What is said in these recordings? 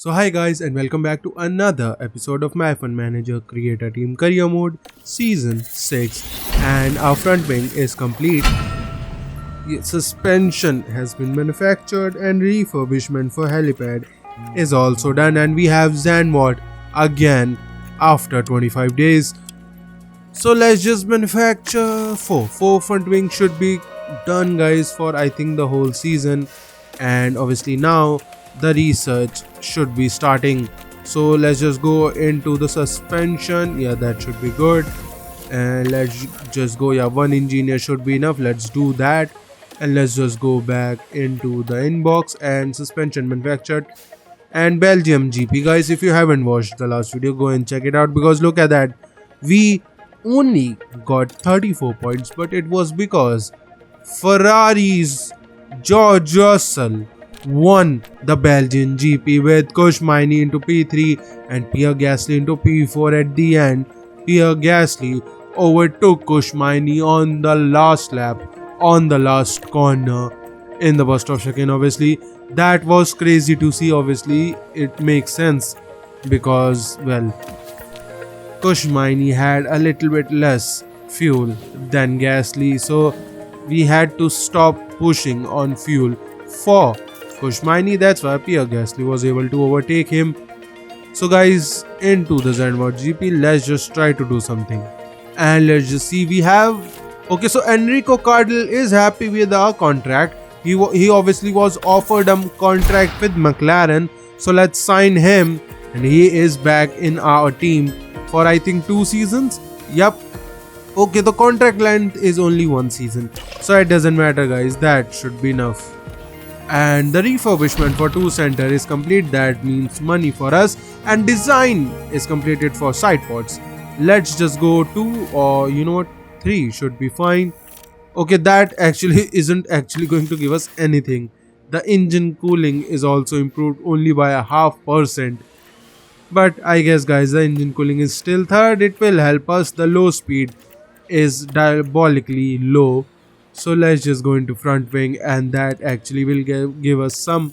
So hi guys and welcome back to another episode of my F1 Manager Creator Team Career Mode Season 6, and our front wing is complete. Suspension has been manufactured and refurbishment for helipad is also done, and we have Zanmod again after 25 days. So let's just manufacture 4 front wing should be done guys for I think the whole season, and obviously now the research should be starting. So let's just go into the suspension. Yeah, that should be good. And let's just go. Yeah, one engineer should be enough. Let's do that. And let's just go back into the inbox and suspension manufactured and Belgium GP. Guys, if you haven't watched the last video, go and check it out, because look at that. We only got 34 points, but it was because Ferrari's George Russell won the Belgian GP with Kushmaini into P3 and Pierre Gasly into P4 at the end. Pierre Gasly overtook Kushmaini on the last lap, on the last corner in the burst of chicane. Obviously, that was crazy to see. Obviously, it makes sense because, well, Kushmaini had a little bit less fuel than Gasly, so we had to stop pushing on fuel for Kushmaini. That's why Pierre Gasly was able to overtake him. So guys, into the Zandvoort GP, let's just try to do something. And let's just see, we have... Okay, so Enrico Cardell is happy with our contract. He obviously was offered a contract with McLaren. So let's sign him. And he is back in our team for I think 2 seasons. Yup. Okay, the contract length is only 1 season. So it doesn't matter guys, that should be enough. And the refurbishment for 2 center is complete. That means money for us, and design is completed for side pods. Let's just go 2, or you know what, 3 should be fine. Okay, that actually isn't actually going to give us anything. The engine cooling is also improved only by a 0.5%, but I guess guys, the engine cooling is still third. It will help us. The low speed is diabolically low. So let's just go into front wing, and that actually will give us some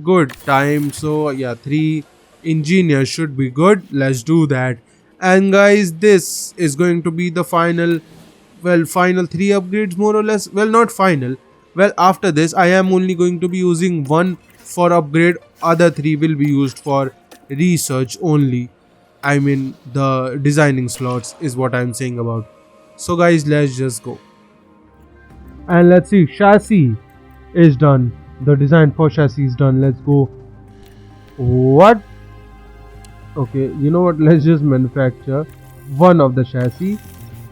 good time. So yeah, 3 engineers should be good. Let's do that. And guys, this is going to be the final 3 upgrades more or less. Well, not final. Well, after this I am only going to be using 1 for upgrade. Other 3 will be used for research only. I mean the designing slots is what I'm saying about. So guys, let's just go. And let's see, chassis is done. The design for chassis is done. Let's go. What? Okay, you know what, let's just manufacture 1 of the chassis,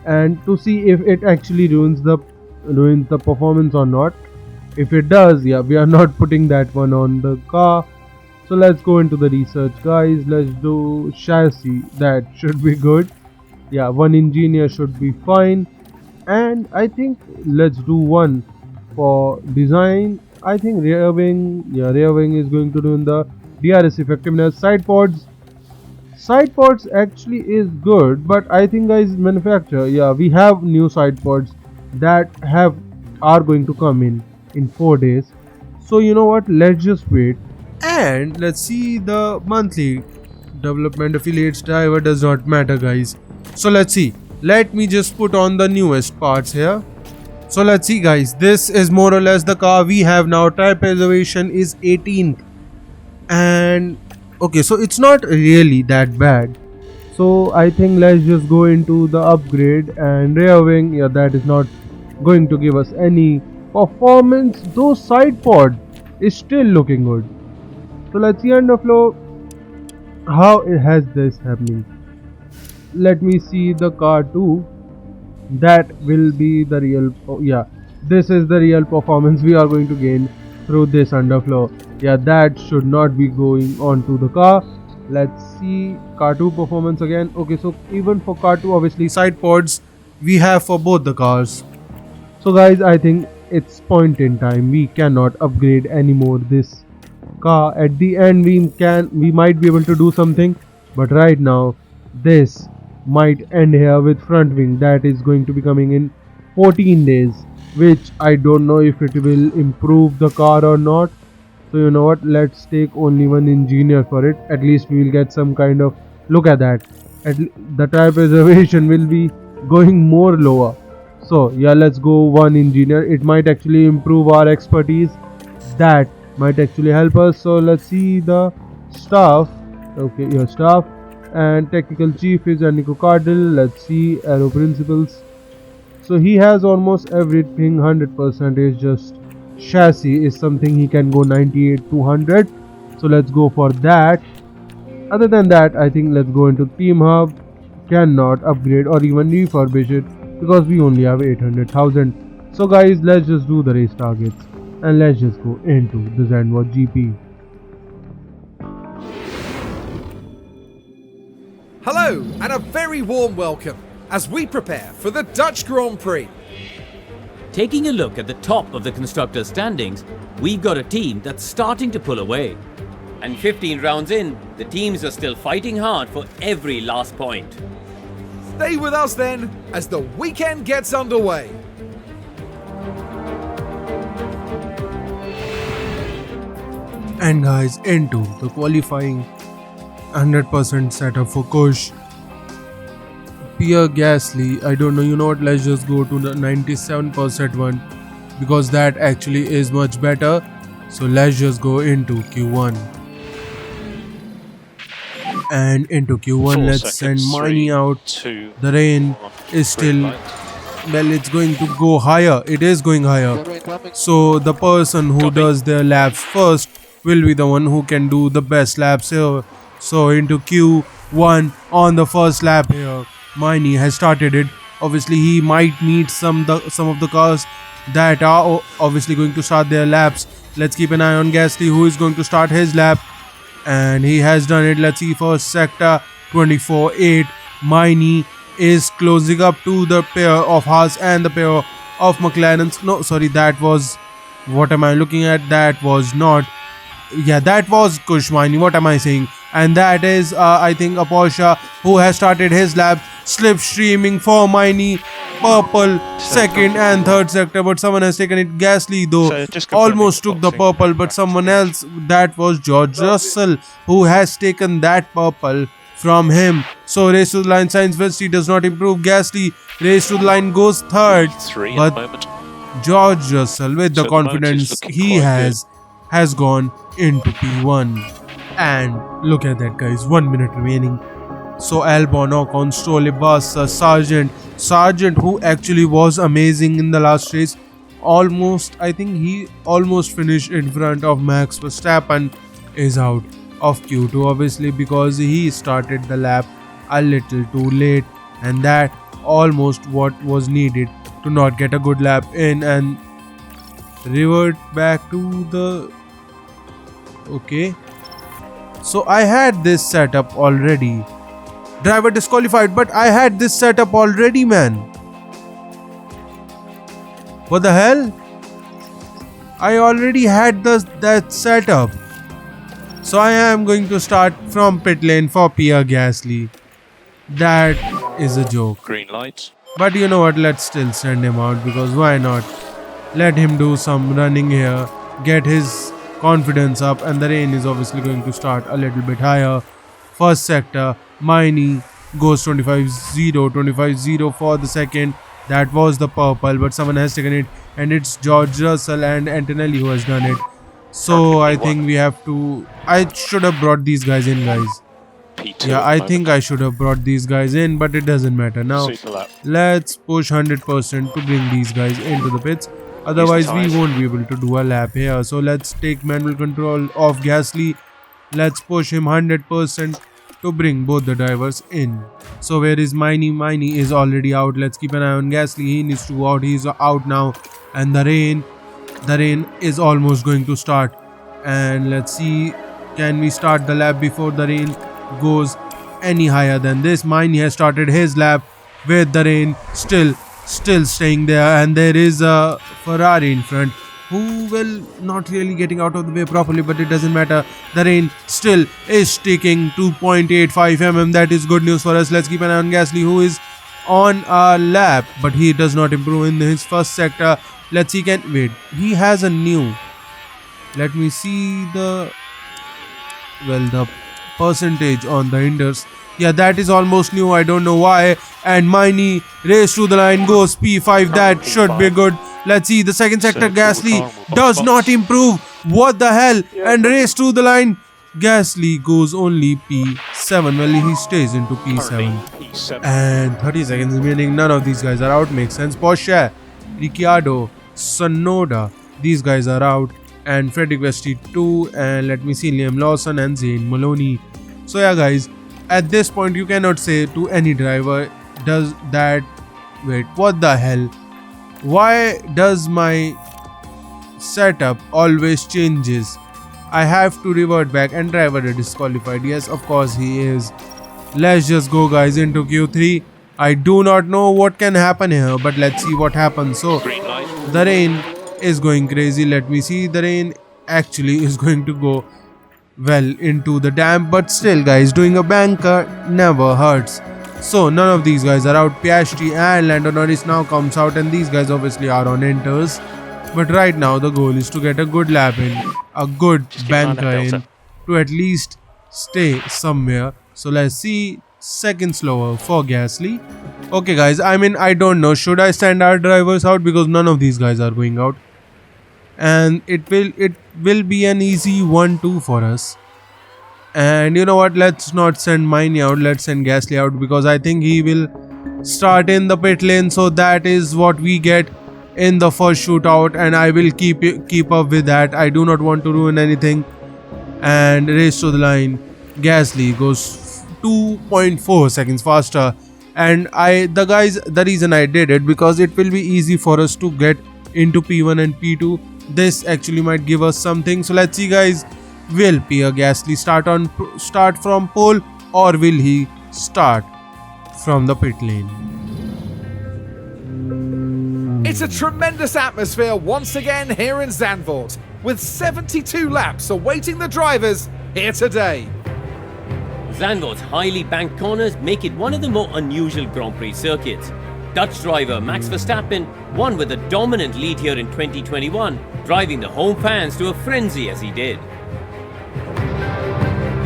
and to see if it actually ruins the performance or not. If it does, yeah, we are not putting that one on the car. So let's go into the research guys. Let's do chassis. That should be good. Yeah, 1 engineer should be fine. And I think let's do 1 for design. I think rear wing. Yeah, rear wing is going to do in the DRS effectiveness. Side pods actually is good, but I think guys, manufacture. Yeah, we have new side pods that are going to come in 4 days. So you know what? Let's just wait and let's see the monthly development affiliates driver. Does not matter guys. So let's see. Let me just put on the newest parts here. So let's see guys, this is more or less the car we have now. Tire preservation is 18th, and okay, so it's not really that bad. So I think let's just go into the upgrade. And rear wing, yeah, that is not going to give us any performance. Those side pod is still looking good. So let's see underflow, how it has this happening. Let me see the car too. That will be the real, yeah, this is the real performance we are going to gain through this underflow. Yeah, that should not be going on to the car. Let's see car 2 performance again. Okay, so even for car 2, obviously side pods we have for both the cars. So guys, I think it's point in time. We cannot upgrade anymore this car. At the end we might be able to do something, but right now this might end here with front wing. That is going to be coming in 14 days, which I don't know if it will improve the car or not. So you know what, let's take only one engineer for it. At least we will get some kind of look at that. The tire preservation will be going more lower. So yeah, let's go one engineer. It might actually improve our expertise. That might actually help us. So let's see the staff. Okay, your staff and technical chief is Aniko Cardil. Let's see aero principles. So he has almost everything 100%. Is just chassis is something he can go 98 to 100. So let's go for that. Other than that, I think let's go into team hub. Cannot upgrade or even refurbish it because we only have 800,000. So guys, let's just do the race targets and let's just go into the Zandvoort GP. Hello and a very warm welcome as we prepare for the Dutch Grand Prix. Taking a look at the top of the constructors' standings, we've got a team that's starting to pull away. And 15 rounds in, the teams are still fighting hard for every last point. Stay with us then as the weekend gets underway. And guys, into the qualifying 100% setup for Kush. Pierre Gasly, I don't know, you know what, let's just go to the 97% one because that actually is much better. So let's just go into Q1. And into Q1, let's send Miney out. The rain is still, well, it's going to go higher. It is going higher. So the person who does their laps first will be the one who can do the best laps here. So into Q1 on the first lap here, Miney has started it. Obviously he might meet some of the cars that are obviously going to start their laps. Let's keep an eye on Gasly, who is going to start his lap, and he has done it. Let's see, first sector 24.8. Miney is closing up to the pair of Haas and the pair of McLarens. No, sorry, that was, what am I looking at? That was not, yeah, that was Kush Miney. What am I saying? And that is I think a Porsche who has started his lap, slipstreaming for Miney. Purple second and third sector, but someone has taken it. Gasly though almost took the purple, but someone else, that was George Russell, who has taken that purple from him. So race to the line, Sainz Vesti does not improve. Gasly race to the line, goes third, but George Russell with the confidence he has gone into P1. And look at that, guys, 1 minute remaining. So Albon, Ocon, Stroll, Ibasa, Sargent, who actually was amazing in the last race, almost, I think he almost finished in front of Max Verstappen, is out of Q2 obviously because he started the lap a little too late, and that almost what was needed to not get a good lap in and revert back to the, okay. So I had this setup already. Driver disqualified, but I had this setup already, man. What the hell? I already had that setup. So I am going to start from pit lane for Pierre Gasly. That is a joke. Green light. But you know what, let's still send him out because why not? Let him do some running here, get his confidence up, and the rain is obviously going to start a little bit higher. First sector, Miney goes 25-0 for the second. That was the purple, but someone has taken it, and it's George Russell and Antonelli who has done it. So I think we have to, I should have brought these guys in, guys. Yeah, I think I should have brought these guys in, but it doesn't matter now. Let's push 100% to bring these guys into the pits. Otherwise we won't be able to do a lap here. So let's take manual control of Gasly. Let's push him 100% to bring both the drivers in. So where is Miney? Miney is already out. Let's keep an eye on Gasly. He needs to go out. He's out now. And the rain is almost going to start. And let's see, can we start the lap before the rain goes any higher than this? Miney has started his lap with the rain still staying there, and there is a Ferrari in front who will not really getting out of the way properly, but it doesn't matter. The rain still is taking 2.85 mm. That is good news for us. Let's keep an eye on Gasly, who is on a lap, but he does not improve in his first sector. Let's see, can wait, he has a new, Let me see the percentage on the hinders. Yeah, that is almost new. I don't know why. And Miney race to the line, goes P5. That should be good. Let's see the second sector. Gasly does not improve. What the hell? And race to the line. Gasly goes only P7. Well, he stays into P7. And 30 seconds remaining. None of these guys are out. Makes sense. Porsche, Ricciardo, Sonoda. These guys are out. And Frederick Vesti 2. And let me see Liam Lawson and Zane Maloney. So yeah, guys. At this point, you cannot say to any driver, does that... Wait, what the hell? Why does my setup always changes? I have to revert back and driver is disqualified. Yes, of course he is. Let's just go, guys, into Q3. I do not know what can happen here, but let's see what happens. So, the rain is going crazy. Let me see. The rain actually is going to go well into the dam, but still, guys, doing a banker never hurts. So none of these guys are out. Piastri and Lando Norris now comes out, and these guys obviously are on enters. But right now the goal is to get a good lap in, a good banker in, to at least stay somewhere. So let's see. Second slower for Gasly. Okay, guys, I mean, I don't know, should I send our drivers out, because none of these guys are going out, and it will be an easy 1-2 for us. And you know what, let's not send Miney out, let's send Gasly out, because I think he will start in the pit lane. So that is what we get in the first shootout, and I will keep up with that. I do not want to ruin anything. And race to the line, Gasly goes 2.4 seconds faster. And the reason I did it, because it will be easy for us to get into P1 and P2. This actually might give us something. So let's see, guys. Will Pierre Gasly start from pole, or will he start from the pit lane? It's a tremendous atmosphere once again here in Zandvoort, with 72 laps awaiting the drivers here today. Zandvoort's highly banked corners make it one of the more unusual Grand Prix circuits. Dutch driver Max Verstappen won with a dominant lead here in 2021, driving the home fans to a frenzy as he did.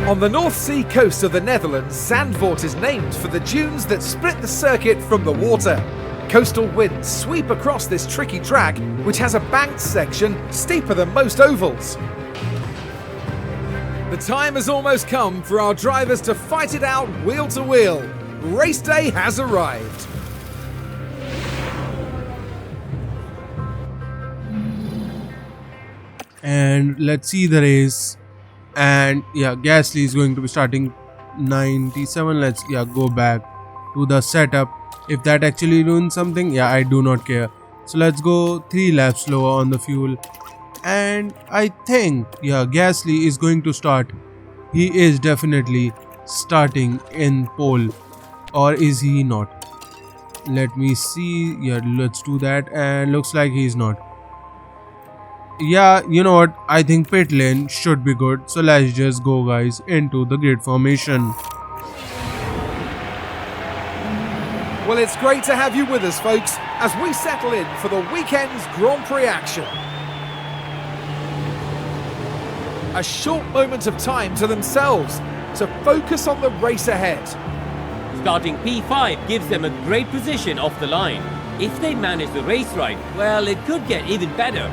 On the North Sea coast of the Netherlands, Zandvoort is named for the dunes that split the circuit from the water. Coastal winds sweep across this tricky track, which has a banked section steeper than most ovals. The time has almost come for our drivers to fight it out wheel to wheel. Race day has arrived. And let's see the race. And yeah, Gasly is going to be starting 97. Let's go back to the setup. If that actually ruins something, yeah, I do not care. So let's go 3 laps slower on the fuel. And I think, yeah, Gasly is going to start. He is definitely starting in pole. Or is he not? Let me see. Yeah, let's do that. And looks like he's not. Yeah, you know what? I think pit lane should be good. So let's just go, guys, into the grid formation. Well, it's great to have you with us, folks, as we settle in for the weekend's Grand Prix action. A short moment of time to themselves to focus on the race ahead. Starting P5 gives them a great position off the line. If they manage the race right, well, it could get even better.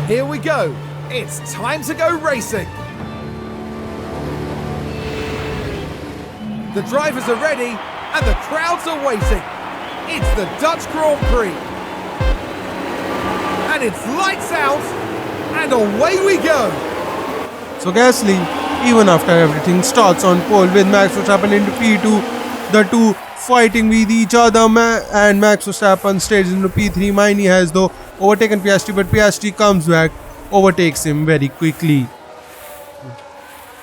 Here we go. It's time to go racing. The drivers are ready and the crowds are waiting. It's the Dutch Grand Prix. And it's lights out and away we go. So Gasly, even after everything, starts on pole with Max Verstappen into P2. The two fighting with each other, and Max Verstappen stays into P3. Miney has though overtaken Piastri, but Piastri comes back, overtakes him very quickly.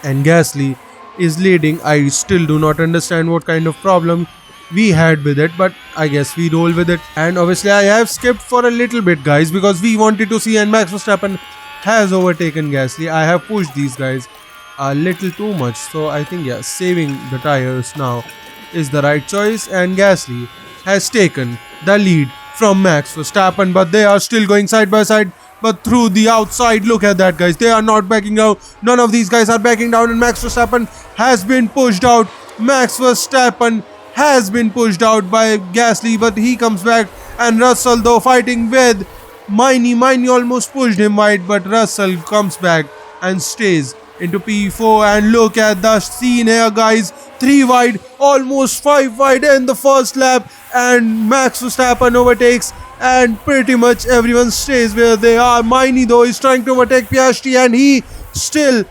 And Gasly is leading. I still do not understand what kind of problem we had with it, but I guess we roll with it. And obviously I have skipped for a little bit, guys, because we wanted to see, and Max Verstappen has overtaken Gasly. I have pushed these guys a little too much, so I think, yeah, saving the tires now is the right choice. And Gasly has taken the lead from Max Verstappen, but they are still going side by side. But through the outside, look at that, guys. They are not backing down. None of these guys are backing down, and Max Verstappen has been pushed out. Max Verstappen has been pushed out by Gasly, but he comes back. And Russell, though, fighting with Miney. Miney almost pushed him wide, but Russell comes back and stays into P4. And look at the scene here, guys. 3 wide, almost 5 wide in the first lap, and Max Verstappen overtakes, and pretty much everyone stays where they are. Miney, though, is trying to overtake Piastri, and he still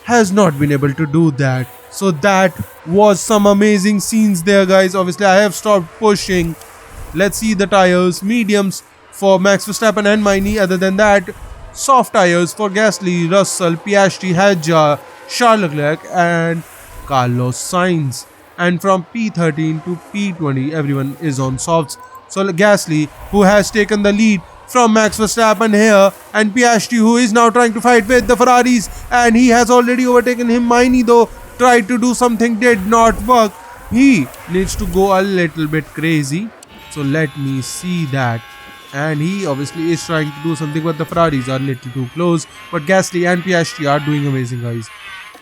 has not been able to do that. So that was some amazing scenes there, guys. Obviously, I have stopped pushing. Let's see the tires. Mediums for Max Verstappen and Miney. Other than that, soft tires for Gasly, Russell, Piastri, Hadjar, Charles Leclerc, and Carlos Sainz. And from P13 to P20, everyone is on softs. So Gasly, who has taken the lead from Max Verstappen here, and Piastri, who is now trying to fight with the Ferraris, and he has already overtaken him. Miney, though, tried to do something, did not work. He needs to go a little bit crazy. So let me see that. And he obviously is trying to do something, but the Ferraris are a little too close. But Gasly and Piastri are doing amazing, guys.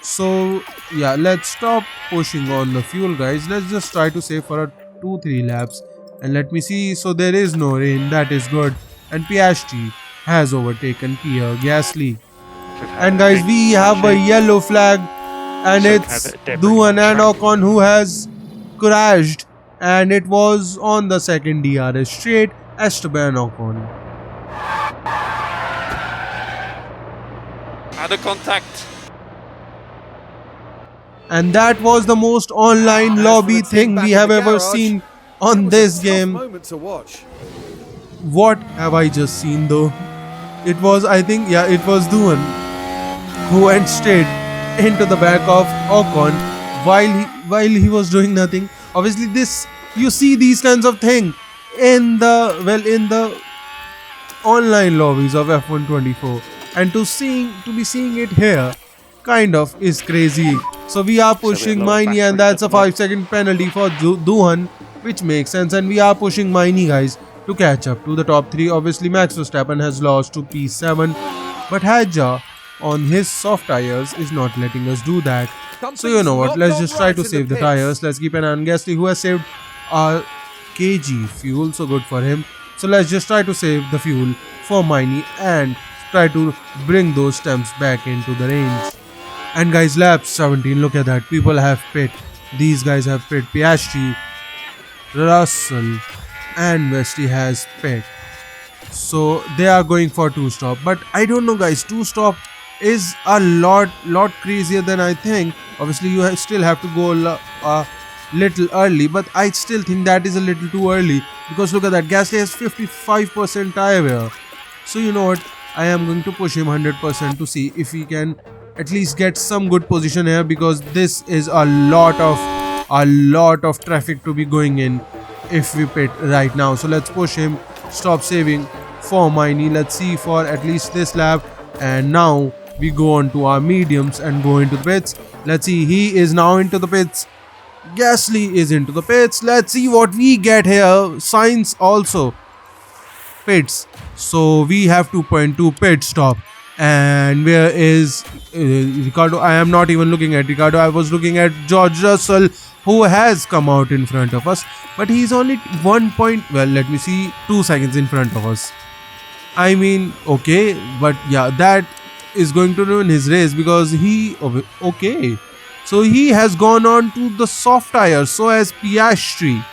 So yeah, let's stop pushing on the fuel, guys. Let's just try to save for a 2-3 laps. And let me see. So there is no rain. That is good. And Piastri has overtaken Pierre Gasly. And guys, we have a yellow flag, and it's Duan and Ocon who has crashed, and it was on the second DRS straight. Esteban Ocon. Other contact. And that was the most online lobby thing we have ever seen on this game. Moment to watch. What have I just seen, though? It was, I think, yeah, it was Duan who went straight into the back of Ocon while he was doing nothing. Obviously, this, you see these kinds of things in the online lobbies of F1 24, and to be seeing it here kind of is crazy. So we are pushing Miney, and that's a 5-second penalty for Duhan, which makes sense. And we are pushing Miney, guys, to catch up to the top 3. Obviously, Max Verstappen has lost to P7, but Hadjar on his soft tires is not letting us do that. So you know what, let's just try to save the tires. Let's keep an eye on Gasly, who has saved our kg fuel, so good for him. So let's just try to save the fuel for Miney and try to bring those temps back into the range. And guys, lap 17, look at that. People have pit. These guys have pit. Piastri, Russell, and Westy has pit. So they are going for 2-stop. But I don't know, guys. 2-stop is a lot crazier than I think. Obviously, you still have to go a little early, but I still think that is a little too early, because look at that. Gasly has 55% tire wear. So you know what? I am going to push him 100% to see if he can at least get some good position here, because this is a lot of traffic to be going in if we pit right now. So let's push him, stop saving for Miney. Let's see for at least this lap, and now we go on to our mediums and go into the pits. Let's see, he is now into the pits. Gasly is into the pits. Let's see what we get here. Sainz also pits. So we have 2.2 pit stop. And where is Ricardo? I am not even looking at Ricardo. I was looking at George Russell, who has come out in front of us. But he's only 2 seconds in front of us. I mean, okay. But yeah, that is going to ruin his race, because okay. So he has gone on to the soft tires. So has Piastri.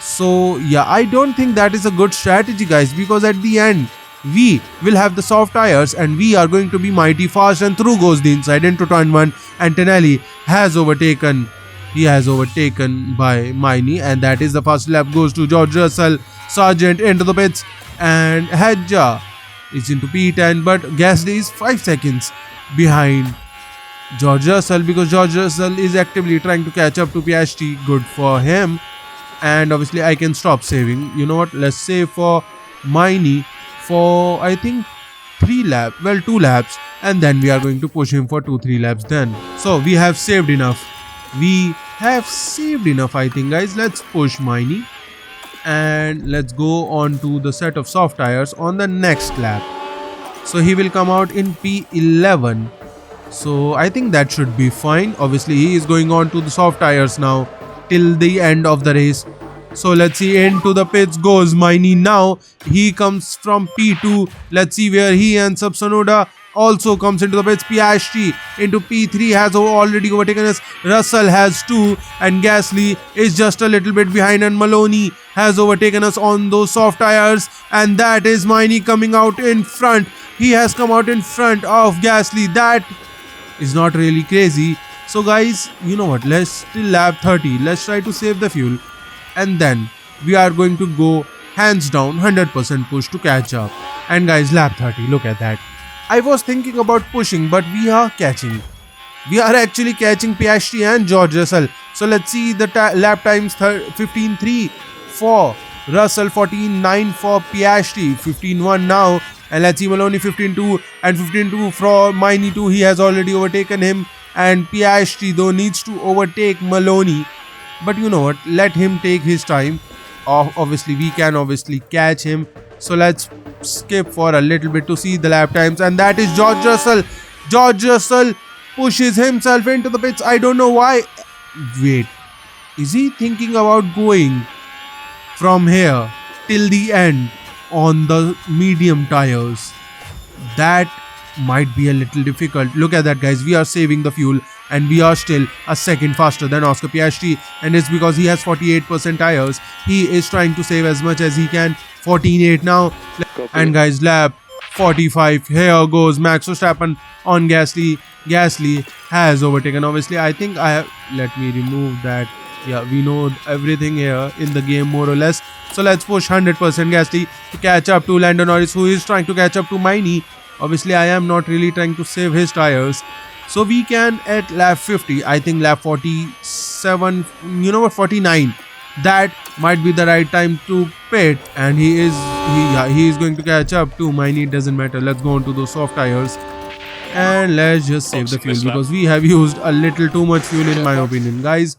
So yeah, I don't think that is a good strategy, guys, because at the end, we will have the soft tires and we are going to be mighty fast, and through goes the inside into turn 1, and Tenelli has overtaken. He has overtaken by Miney, and that is the first lap goes to George Russell. Sargent into the pits, and Hadjar is into P10, but Gasly is 5 seconds behind George Russell, because George Russell is actively trying to catch up to Piastri. Good for him. And obviously I can stop saving. You know what, let's save for Miney for I think 2 laps, and then we are going to push him for 2-3 laps then. So we have saved enough. I think, guys. Let's push Miney And let's go on to the set of soft tires on the next lap. So he will come out in P11. So I think that should be fine. Obviously he is going on to the soft tires now till the end of the race. So let's see, into the pits goes Miney now. He comes from P2. Let's see where he ends up. Sonoda also comes into the pits. Piastri into P3 has already overtaken us. Russell has 2 and Gasly is just a little bit behind, and Maloney has overtaken us on those soft tires, and that is Miney coming out in front. He has come out in front of Gasly. That is not really crazy. So guys, you know what, let's till lap 30, let's try to save the fuel, and then we are going to go hands down 100% push to catch up. And guys, lap 30, look at that. I was thinking about pushing, but we are catching. We are actually catching Piastri and George Russell. So let's see the lap times. 15.3 for Russell, 14.9 for Piastri, 15.1 now. And let's see Maloney 15.2 and 15.2 for Miney 2. He has already overtaken him. And Piastri though needs to overtake Maloney. But you know what? Let him take his time. Obviously, we can catch him. So let's skip for a little bit to see the lap times. And that is George Russell. George Russell pushes himself into the pits. I don't know why. Wait. Is he thinking about going from here till the end on the medium tires? That might be a little difficult. Look at that, guys. We are saving the fuel and we are still a second faster than Oscar Piastri, and it's because he has 48% tires. He is trying to save as much as he can. 14.8 now. And guys, lap 45. Here goes Max Verstappen on Gasly. Gasly has overtaken. Obviously, I think let me remove that. Yeah, we know everything here in the game more or less. So let's push 100% Gasly to catch up to Lando Norris, who is trying to catch up to Miney. Obviously, I am not really trying to save his tires. So we can at lap 50, I think lap 47, 49. That might be the right time to pit, and he is going to catch up to Miney. It doesn't matter. Let's go on to those soft tires. And let's just save the fuel because we have used a little too much fuel in my opinion. Guys,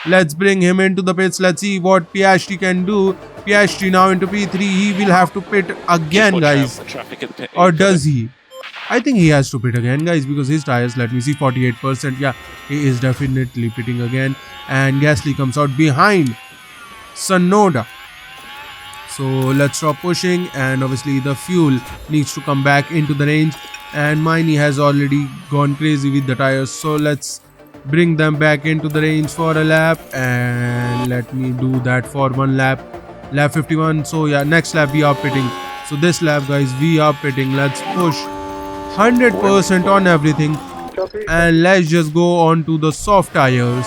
let's bring him into the pits. Let's see what Piastri can do. Piastri now into P3. He will have to pit again, guys. Or does he? I think he has to pit again, guys, because his tires, let me see, 48%. Yeah, he is definitely pitting again. And Gasly comes out behind Sonoda. So let's stop pushing, and obviously the fuel needs to come back into the range. And Miney has already gone crazy with the tires. So let's bring them back into the range for a lap. And let me do that for one lap. Lap 51. So yeah, next lap we are pitting. So this lap, guys, we are pitting. Let's push 100% on everything, and let's just go on to the soft tires.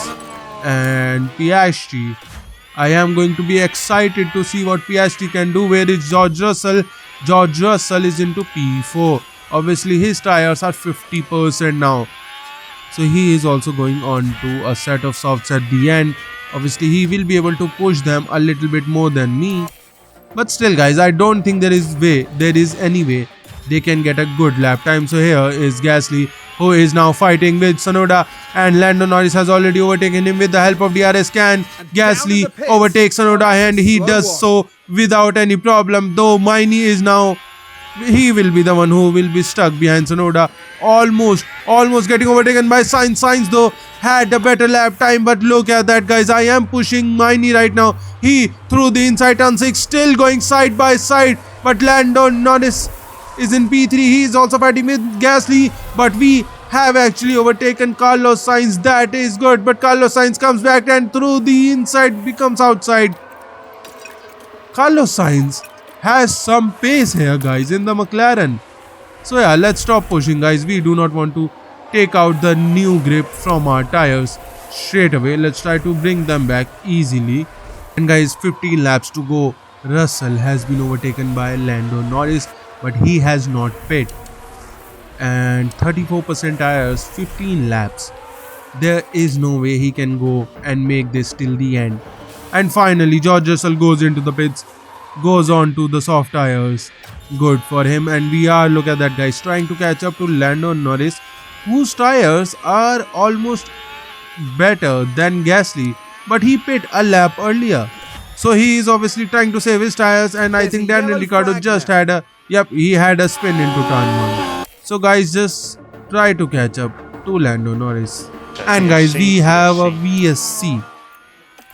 And Piastri, I am going to be excited to see what Piastri can do. Where is George Russell? George Russell is into P4. Obviously his tires are 50% now, so he is also going on to a set of softs at the end. Obviously he will be able to push them a little bit more than me, but still, guys, I don't think there is any way they can get a good lap time. So here is Gasly, who is now fighting with Sonoda, and Lando Norris has already overtaken him with the help of DRS can. Gasly overtakes Sonoda, and he does so without any problem, though Miney is now, he will be the one who will be stuck behind Sonoda, almost getting overtaken by Sainz. Sainz though had a better lap time, but look at that, guys. I am pushing Miney right now. He through the inside turn 6, still going side by side, but Lando Norris is in P3. He is also fighting with Gasly, but we have actually overtaken Carlos Sainz. That is good, but Carlos Sainz comes back and through the inside becomes outside. Carlos Sainz has some pace here, guys, in the McLaren. So yeah, let's stop pushing, guys. We do not want to take out the new grip from our tires straight away. Let's try to bring them back easily. And guys, 15 laps to go. Russell has been overtaken by Lando Norris, but he has not pit. And 34% tires, 15 laps. There is no way he can go and make this till the end. And finally, George Russell goes into the pits, goes on to the soft tires. Good for him. And we are, look at that, guys, trying to catch up to Lando Norris, whose tires are almost better than Gasly, but he pit a lap earlier. So he is obviously trying to save his tires, and I There's think a Daniel yellow Ricciardo flag just now. had a he had a spin into turn 1. So guys, just try to catch up to Lando Norris. And guys, we have a VSC,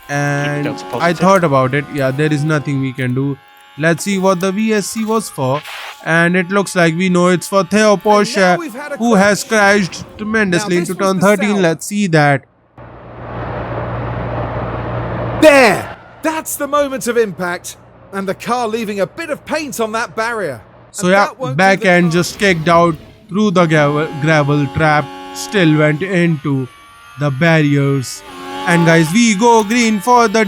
and Delta I positive. thought about it. Yeah, there is nothing we can do. Let's see what the VSC was for, and it looks like we know it's for Theo Porsche, we've had a who crash. has crashed tremendously Now this into was turn the 13. Sauber. Let's see that. There! That's the moment of impact. And the car leaving a bit of paint on that barrier. So And yeah, that won't back do the end car- just kicked out through the gravel trap, still went into the barriers. And guys, we go green for the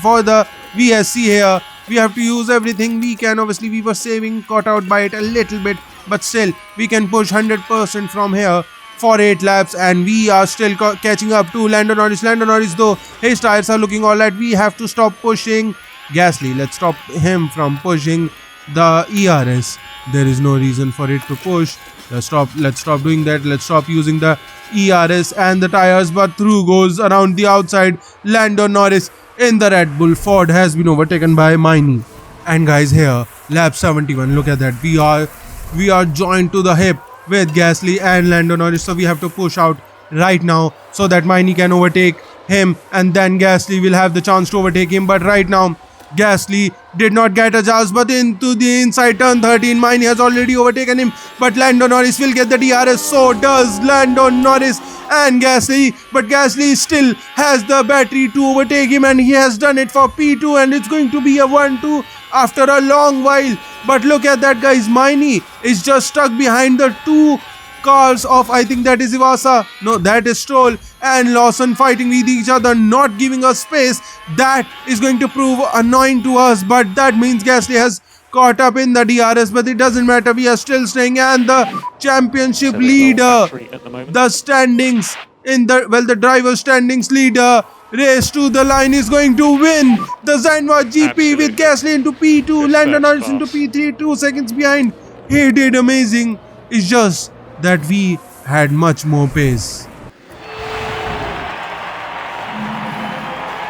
for the VSC here. We have to use everything we can. Obviously, we were saving, caught out by it a little bit, but still, we can push 100% from here for 8 laps, and we are still catching up to Lando Norris. Lando Norris, though, his tires are looking alright. We have to stop pushing Gasly. Let's stop him from pushing the ERS. There is no reason for it to push. Let's stop doing that. Let's stop using the ERS and the tires. But through goes around the outside Lando Norris in the Red Bull. Ford has been overtaken by Miney. And guys, here lap 71. Look at that. We are joined to the hip with Gasly and Lando Norris. So we have to push out right now so that Miney can overtake him, and then Gasly will have the chance to overtake him. But right now, Gasly did not get a chance, but into the inside turn 13, Miney has already overtaken him, but Lando Norris will get the DRS. So does Lando Norris and Gasly, but Gasly still has the battery to overtake him, and he has done it for P2, and it's going to be a 1-2 after a long while. But look at that, guys. Miney is just stuck behind the 2 cars of, I think that is Iwasa, no, that is Stroll and Lawson fighting with each other, not giving us space. That is going to prove annoying to us, but that means Gasly has caught up in the DRS, but it doesn't matter, we are still staying. And the championship So it's all leader, battery at the moment. the standings in the driver standings leader, race to the line, is going to win the Zanwa GP with Absolutely. Gasly into P2, This Lando first Norris into pass. P3, 2 seconds behind. He did amazing. It's just that we had much more pace.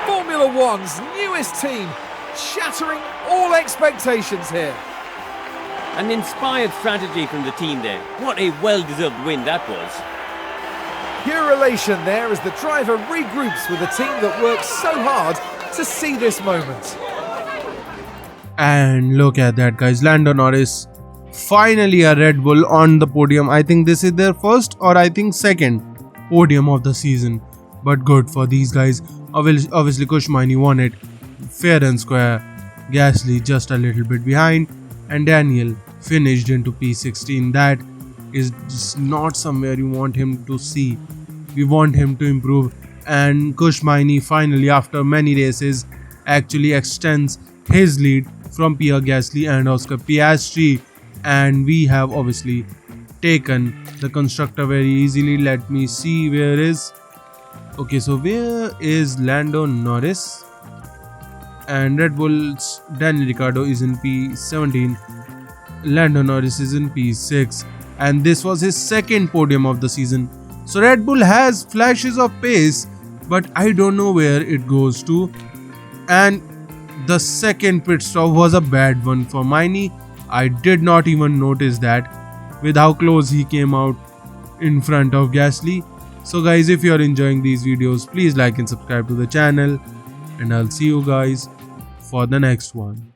Formula One's newest team, shattering all expectations here. An inspired strategy from the team there. What a well-deserved win that was. Pure elation there as the driver regroups with a team that worked so hard to see this moment. And look at that, guys. Lando Norris, finally a Red Bull on the podium. I think this is their first, or I think second podium of the season. But good for these guys. Obviously, Kushmani won it fair and square. Gasly just a little bit behind, and Daniel finished into P16. That is just not somewhere you want him to see. We want him to improve. And Kushmani finally, after many races, actually extends his lead from Pierre Gasly and Oscar Piastri. And we have obviously taken the constructor very easily. Let me see where is. Okay, so where is Lando Norris? And Red Bull's Daniel Ricciardo is in P17. Lando Norris is in P6. And this was his second podium of the season. So Red Bull has flashes of pace, but I don't know where it goes to. And the second pit stop was a bad one for Miney. I did not even notice that with how close he came out in front of Gasly. So guys, if you are enjoying these videos, please like and subscribe to the channel, and I'll see you guys for the next one.